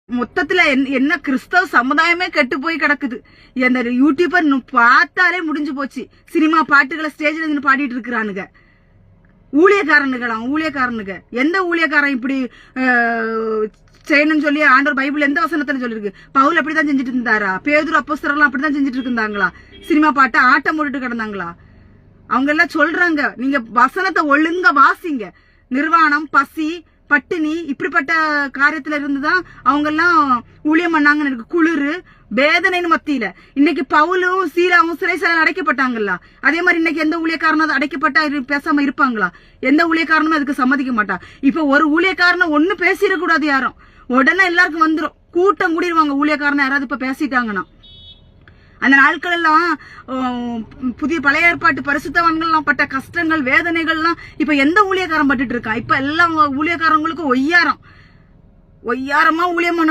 மொத்தத்துல என்ன கிறிஸ்தவ சமுதாயமே கெட்டு போய் கிடக்குது. அந்த யூடியூபர் பார்த்தாலே முடிஞ்சு போச்சு. சினிமா பாட்டுகளை ஸ்டேஜ்ல இருந்து பாடிட்டு இருக்கிறானுங்க. ஊழியக்காரனுங்க எந்த ஊழியக்காரன் இப்படி செய்யணும்னு சொல்லி ஆண்டவர் பைபிள் எந்த வசனத்துல சொல்லிருக்கு? பவுல் அப்படிதான் செஞ்சுட்டு இருந்தாரா? பேதுரு அப்போஸ்தலர்லாம் அப்படிதான் செஞ்சுட்டு இருந்தாங்களா? சினிமா பாட்டை ஆட்டம் போட்டுட்டு கிடந்தாங்களா? அவங்க எல்லாம் சொல்றாங்க, நீங்க வசனத்தை ஒழுங்கா வாசிங்க. நிர்வாணம், பசி, பட்டினி இப்படிப்பட்ட காரியத்துல இருந்துதான் அவங்க எல்லாம் ஊழியம் பண்ணாங்கன்னு இருக்கு. குளிரு வேதனைன்னு மத்தியில இன்னைக்கு பவுலும் சீலாவும் சிறைசாலையில் அடைக்கப்பட்டாங்களா? அதே மாதிரி இன்னைக்கு எந்த ஊழியக்காரனும் அடைக்கப்பட்டா பேசாம இருப்பாங்களா? எந்த ஊழியக்காரனும் அதுக்கு சம்மதிக்க மாட்டா. இப்ப ஒரு ஊழியக்காரனை ஒண்ணு பேசிடக்கூடாது யாரும், உடனே எல்லாருக்கும் வந்துடும், கூட்டம் கூடிடுவாங்க. ஊழியக்காரனை யாராவது இப்ப பேசிட்டாங்கன்னா அந்த நாட்கள் எல்லாம் புதிய பழைய ஏற்பாட்டு பரிசுத்தவான்கள் பட்ட கஷ்டங்கள் வேதனைகள்லாம் இப்ப எந்த ஊழியக்காரன் பட்டுட்டு இருக்கான்? இப்ப எல்லாம் ஊழியக்காரங்களுக்கும் ஒய்யாரமா ஊழியம் பண்ணணும்.